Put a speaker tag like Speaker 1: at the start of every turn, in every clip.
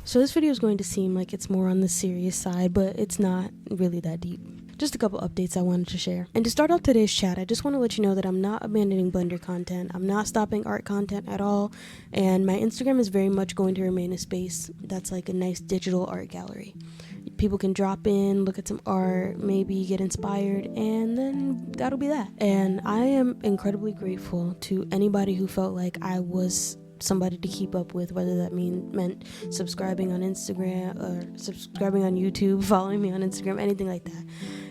Speaker 1: So this video is going to seem like it's more on the serious side, but it's not really that deep. Just a couple updates I wanted to share. And to start off today's chat, I just want to let you know that I'm not abandoning Blender content. I'm not stopping art content at all. And my Instagram is very much going to remain a space that's like a nice digital art gallery. People can drop in, look at some art, maybe get inspired, and then that'll be that. And I am incredibly grateful to anybody who felt like I was somebody to keep up with, whether that meant subscribing on Instagram or subscribing on YouTube, following me on Instagram, anything like that.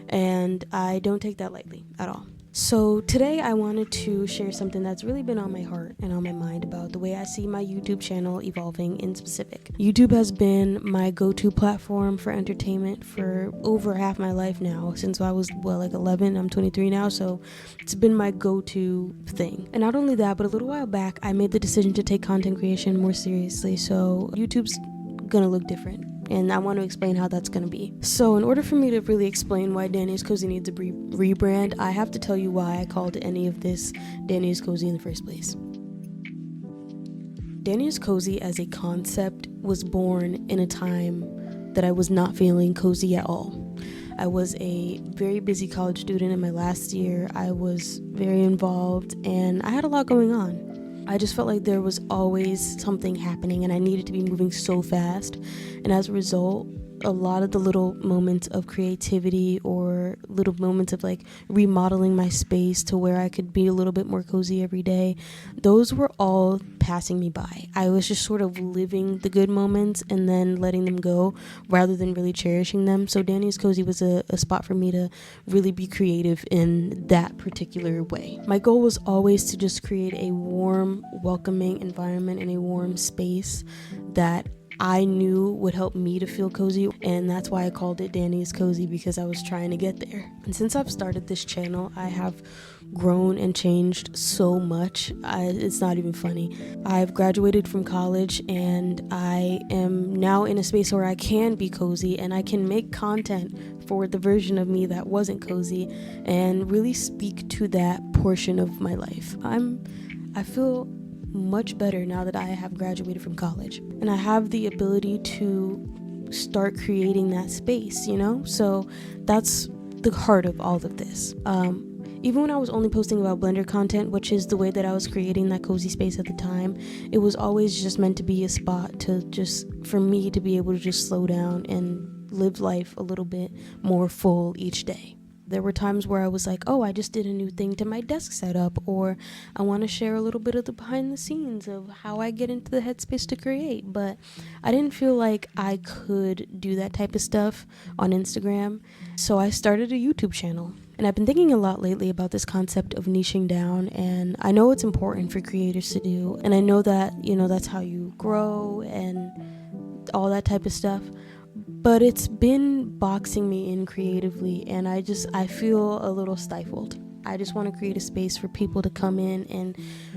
Speaker 1: And I don't take that lightly at all. So today I wanted to share something that's really been on my heart and on my mind about the way I see my YouTube channel evolving in specific. YouTube has been my go-to platform for entertainment for over half my life now, since I was, 11. I'm 23 now, so it's been my go-to thing. And not only that, but a little while back, I made the decision to take content creation more seriously, so YouTube's gonna look different. And I want to explain how that's going to be. So in order for me to really explain why Dani's Cozy needs a rebrand, I have to tell you why I called any of this Dani's Cozy in the first place. Dani's Cozy as a concept was born in a time that I was not feeling cozy at all. I was a very busy college student in my last year. I was very involved and I had a lot going on. I just felt like there was always something happening and I needed to be moving so fast. And as a result, a lot of the little moments of creativity or little moments of like remodeling my space to where I could be a little bit more cozy every day, those were all passing me by. I was just sort of living the good moments and then letting them go rather than really cherishing them. So Dani's Cozy was a spot for me to really be creative in that particular way. My goal was always to just create a warm, welcoming environment and a warm space that I knew would help me to feel cozy, and that's why I called it Dani's Cozy, because I was trying to get there. And since I've started this channel, I have grown and changed so much. It's not even funny. I've graduated from college and I am now in a space where I can be cozy and I can make content for the version of me that wasn't cozy and really speak to that portion of my life. I feel much better now that I have graduated from college and I have the ability to start creating that space, so that's the heart of all of this. Even when I was only posting about Blender content, which is the way that I was creating that cozy space at the time, it was always just meant to be a spot for me to be able to just slow down and live life a little bit more full each day. There were times where I was like, oh, I just did a new thing to my desk setup, or I want to share a little bit of the behind the scenes of how I get into the headspace to create. But I didn't feel like I could do that type of stuff on Instagram. So I started a YouTube channel. And I've been thinking a lot lately about this concept of niching down, and I know it's important for creators to do. And I know that, that's how you grow and all that type of stuff. But it's been boxing me in creatively, and I feel a little stifled. I just want to create a space for people to come in and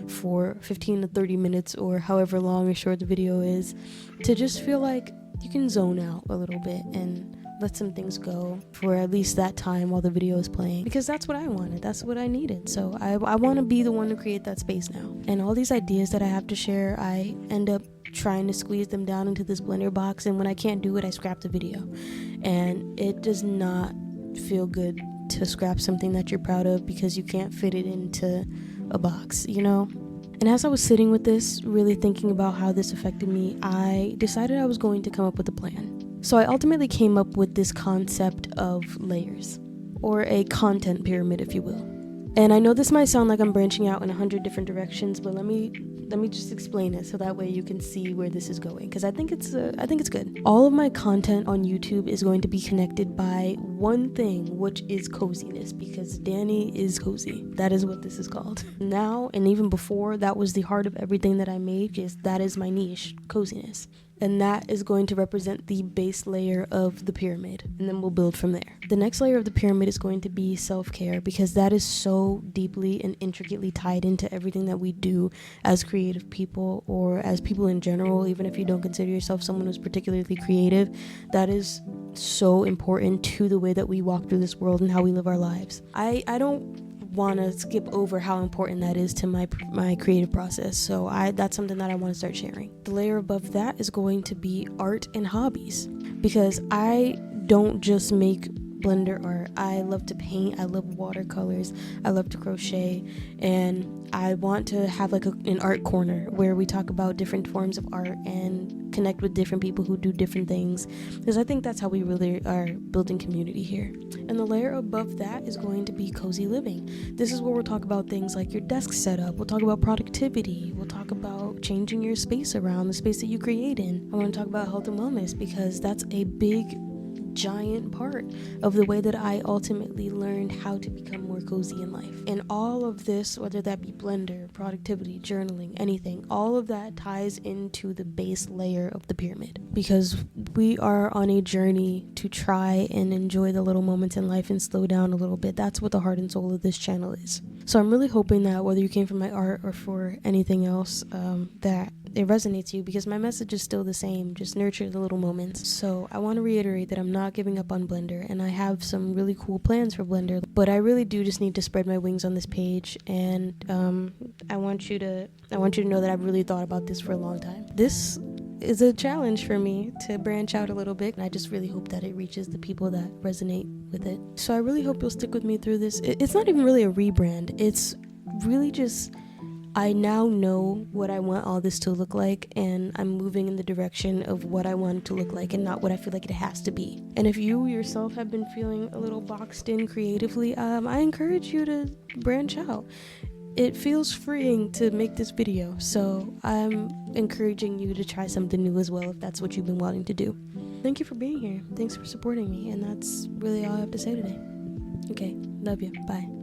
Speaker 1: for 15 to 30 minutes or however long or short the video is, to just feel like you can zone out a little bit and let some things go for at least that time while the video is playing, because that's what I wanted, that's what I needed. So I want to be the one to create that space now. And all these ideas that I have to share, I end up trying to squeeze them down into this Blender box, and when I can't do it, I scrap the video. And it does not feel good to scrap something that you're proud of because you can't fit it into a box, And as I was sitting with this, really thinking about how this affected me, I decided I was going to come up with a plan. So I ultimately came up with this concept of layers, or a content pyramid, if you will. And I know this might sound like I'm branching out in 100 different directions, but let me just explain it so that way you can see where this is going, because I think it's good. All of my content on YouTube is going to be connected by one thing, which is coziness, because Dani is cozy. That is what this is called. Now, and even before, that was the heart of everything that I made. That is my niche, coziness. And that is going to represent the base layer of the pyramid, and then we'll build from there. The next layer of the pyramid is going to be self-care, because that is so deeply and intricately tied into everything that we do as creative people, or as people in general. Even if you don't consider yourself someone who's particularly creative, that is so important to the way that we walk through this world and how we live our lives. I don't want to skip over how important that is to my creative process. So that's something that I want to start sharing. The layer above that is going to be art and hobbies, because I don't just make blender art. I love to paint, I love watercolors, I love to crochet, and I want to have like an art corner where we talk about different forms of art and connect with different people who do different things, because I think that's how we really are building community here. And the layer above that is going to be cozy living. This is where we'll talk about things like your desk setup, we'll talk about productivity, we'll talk about changing your space around, the space that you create in. I want to talk about health and wellness, because that's a big giant part of the way that I ultimately learned how to become more cozy in life. And all of this, whether that be blender, productivity, journaling, anything, all of that ties into the base layer of the pyramid, because we are on a journey to try and enjoy the little moments in life and slow down a little bit. That's what the heart and soul of this channel is. So I'm really hoping that whether you came from my art or for anything else, that it resonates you, because my message is still the same: just nurture the little moments. So I want to reiterate that I'm not giving up on Blender, and I have some really cool plans for Blender, but I really do just need to spread my wings on this page. And I want you to know that I've really thought about this for a long time. This is a challenge for me to branch out a little bit, and I just really hope that it reaches the people that resonate with it. So I really hope you'll stick with me through this. It's not even really a rebrand, it's really just, I now know what I want all this to look like, and I'm moving in the direction of what I want it to look like and not what I feel like it has to be. And if you yourself have been feeling a little boxed in creatively, I encourage you to branch out. It feels freeing to make this video, so I'm encouraging you to try something new as well if that's what you've been wanting to do. Thank you for being here. Thanks for supporting me, and that's really all I have to say today. Okay, love you. Bye.